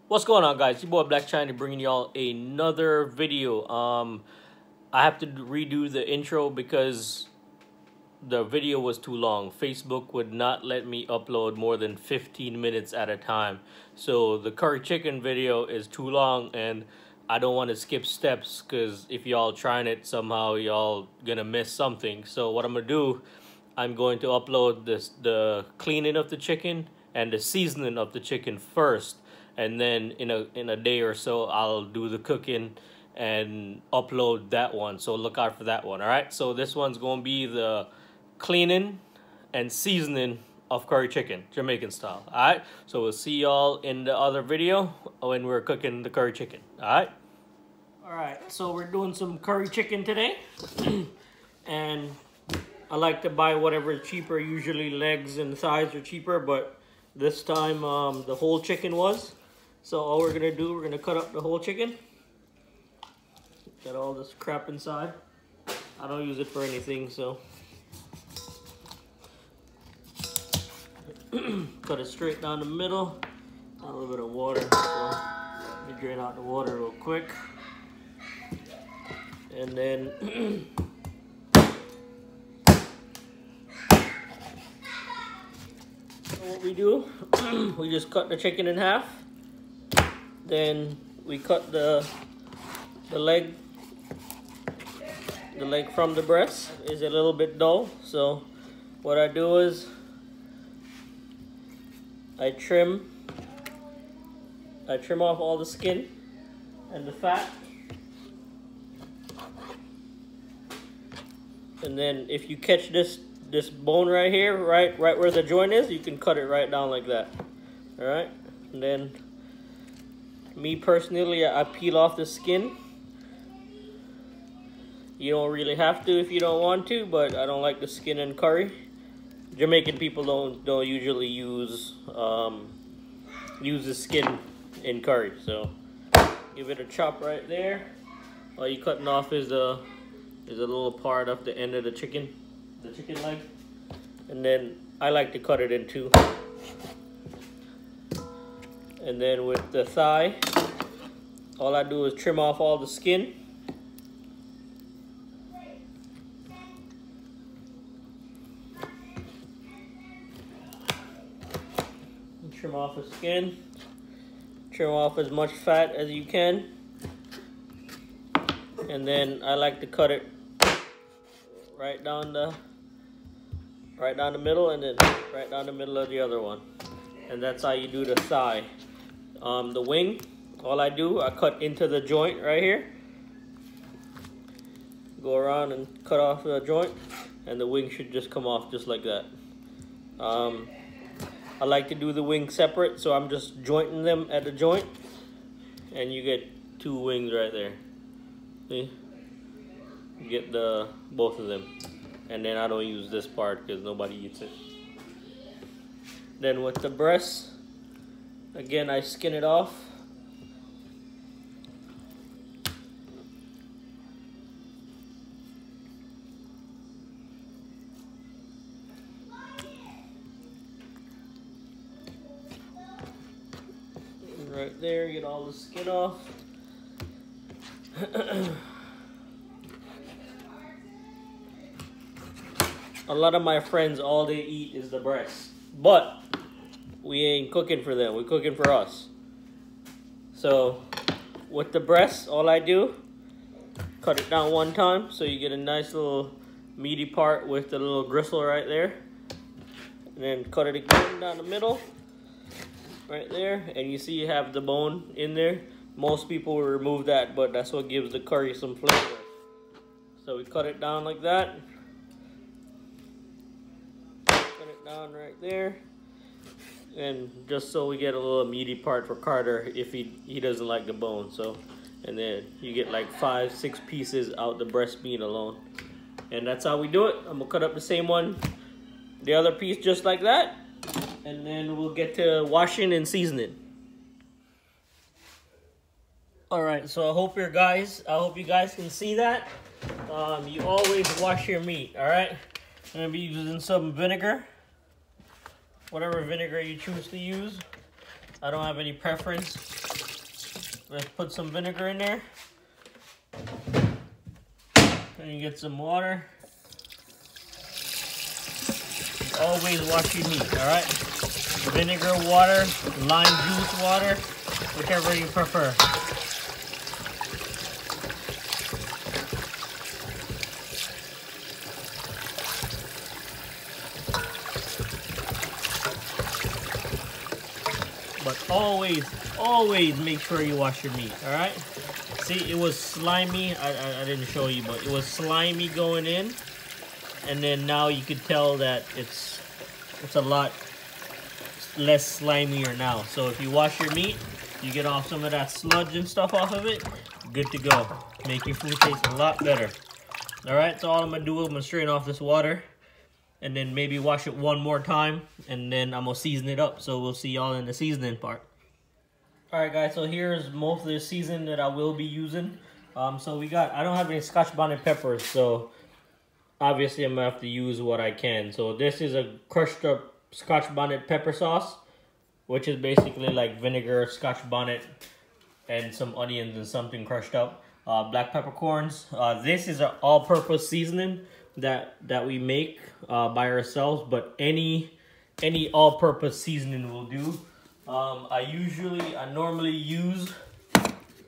What's going on, guys? Your boy Black China bringing y'all another video. I have to redo the intro because the video was too long. Facebook would not let me upload more than 15 minutes at a time. So the curry chicken video is too long and I don't want to skip steps because if y'all trying it, somehow y'all gonna miss something. So what I'm gonna do, I'm going to upload the cleaning of the chicken and the seasoning of the chicken first. And then in a day or so, I'll do the cooking and upload that one. So look out for that one, all right? So this one's going to be the cleaning and seasoning of curry chicken, Jamaican style, all right? So we'll see y'all in the other video when we're cooking the curry chicken, all right? All right, so we're doing some curry chicken today. And I like to buy whatever is cheaper. Usually legs and thighs are cheaper, but this time the whole chicken was. So all we're gonna do, we're gonna cut up the whole chicken. Got all this crap inside. I don't use it for anything, so. Cut it straight down the middle. A little bit of water, so let me drain out the water real quick. And then, so what we do, we just cut the chicken in half. Then we cut the leg from the breast. Is a little bit dull, so what I do is I trim off all the skin and the fat, and then if you catch this bone right here, right where the joint is, you can cut it right down like that. All right, and then me personally, I peel off the skin. You don't really have to if you don't want to, but I don't like the skin in curry. Jamaican people don't usually use the skin in curry, so give it a chop right there. All you cutting off is a little part of the end of the chicken leg, and then I like to cut it in two. And then with the thigh, all I do is trim off all the skin. Trim off the skin. Trim off as much fat as you can. And then I like to cut it right down the middle, and then right down the middle of the other one. And that's how you do the thigh. The wing, all I do, I cut into the joint right here. Go around and cut off the joint, and the wing should just come off just like that. I like to do the wing separate, so I'm just jointing them at the joint, and you get two wings right there. See? You get both of them. And then I don't use this part because nobody eats it. Then with the breast, again, I skin it off. And right there, get all the skin off. A lot of my friends, all they eat is the breast. But we ain't cooking for them, we're cooking for us. So with the breast, all I do, cut it down one time so you get a nice little meaty part with the little gristle right there. And then cut it again down the middle, right there. And you see you have the bone in there. Most people will remove that, but that's what gives the curry some flavor. So we cut it down like that. Cut it down right there. And just so we get a little meaty part for Carter if he doesn't like the bone. So, and then you get like 5-6 pieces out the breast meat alone. And that's how we do it. I'm gonna cut up the same one, the other piece just like that. And then we'll get to washing and seasoning. All right, so I hope you guys can see that. You always wash your meat, all right? I'm gonna be using some vinegar. Whatever vinegar you choose to use. I don't have any preference. let's put some vinegar in there. Then you get some water. Always wash your meat, all right? Vinegar water, lime juice water, whichever you prefer. But always make sure you wash your meat, all right? See, it was slimy. I didn't show you, but it was slimy going in. And then now you could tell that it's a lot less slimier now. So if you wash your meat, you get off some of that sludge and stuff off of it, good to go. Make your food taste a lot better. All right, so all I'm gonna do is I'm gonna strain off this water and then maybe wash it one more time, and then I'm gonna season it up. So we'll see y'all in the seasoning part. All right, guys, so here's most of the seasoning that I will be using. So I don't have any Scotch bonnet peppers, so obviously I'm gonna have to use what I can. So this is a crushed up Scotch bonnet pepper sauce, which is basically like vinegar, Scotch bonnet, and some onions and something crushed up. Black peppercorns. This is an all-purpose seasoning that we make by ourselves, but any all-purpose seasoning will do. I normally use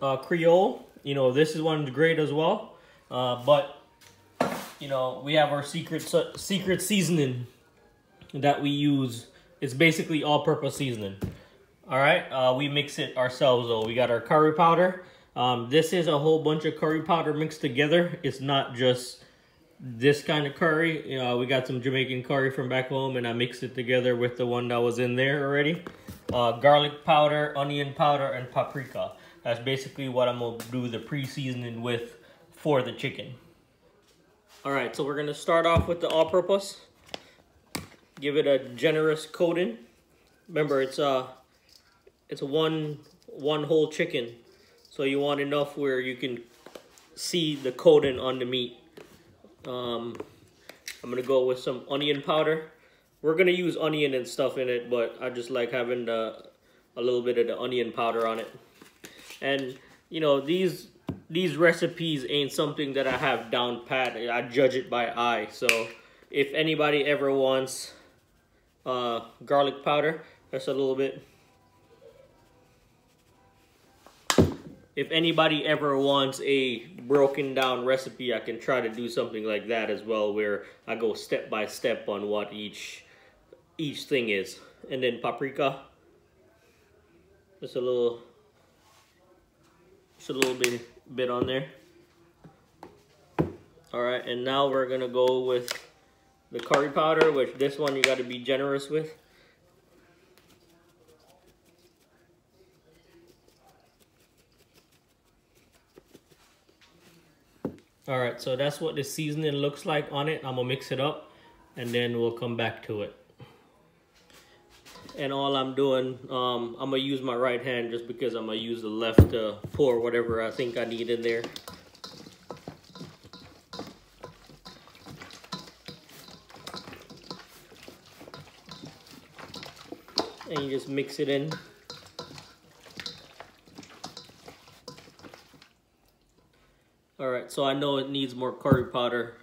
Creole. You know, this is one great as well, but you know, we have our secret seasoning that we use. It's basically all-purpose seasoning. All right, we mix it ourselves though. We got our curry powder. This is a whole bunch of curry powder mixed together. It's not just this kind of curry. We got some Jamaican curry from back home, and I mixed it together with the one that was in there already. Garlic powder, onion powder, and paprika. That's basically what I'm gonna do the pre-seasoning with for the chicken. All right, so we're gonna start off with the all-purpose. Give it a generous coating. Remember, it's a one whole chicken, so you want enough where you can see the coating on the meat. I'm gonna go with some onion powder. We're gonna use onion and stuff in it, but I just like having a little bit of the onion powder on it. And you know, these recipes ain't something that I have down pat. I judge it by eye. So if anybody ever wants garlic powder, that's a little bit. If anybody ever wants a broken down recipe, I can try to do something like that as well, where I go step by step on what each thing is. And then paprika, just a little bit on there. All right, and now we're gonna go with the curry powder, which this one you got to be generous with. All right, so that's what the seasoning looks like on it. I'm gonna mix it up, and then we'll come back to it. And all I'm doing, I'm gonna use my right hand just because I'm gonna use the left to pour whatever I think I need in there. And you just mix it in. All right, so I know it needs more curry powder.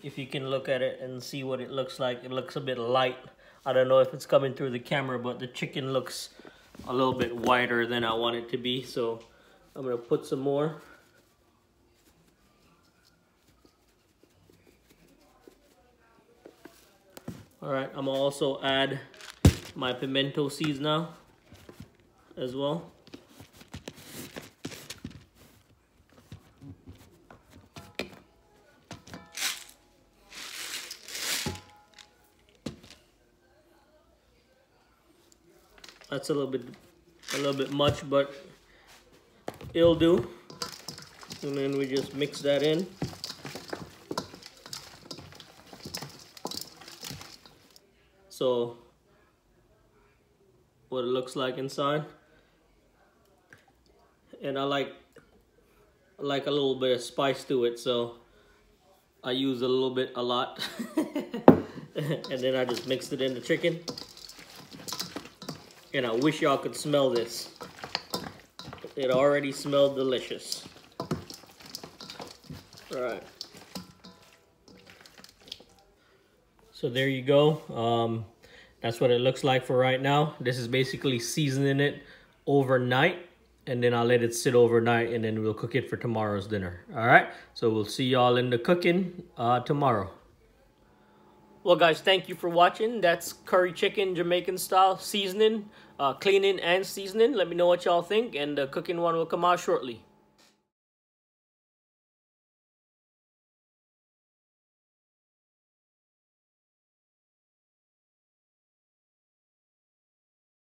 If you can look at it and see what it looks like, it looks a bit light. I don't know if it's coming through the camera, but the chicken looks a little bit whiter than I want it to be. So I'm gonna put some more. All right, I'm gonna also add my pimento seeds now as well. That's a little bit much, but it'll do. And then we just mix that in. So what it looks like inside. And I like a little bit of spice to it, so I use a lot. And then I just mixed it in the chicken. And I wish y'all could smell this. It already smelled delicious. All right. So there you go. That's what it looks like for right now. This is basically seasoning it overnight, and then I'll let it sit overnight, and then we'll cook it for tomorrow's dinner. All right, so we'll see y'all in the cooking tomorrow. Well, guys, thank you for watching. That's curry chicken, Jamaican style, seasoning, cleaning and seasoning. Let me know what y'all think, and the cooking one will come out shortly.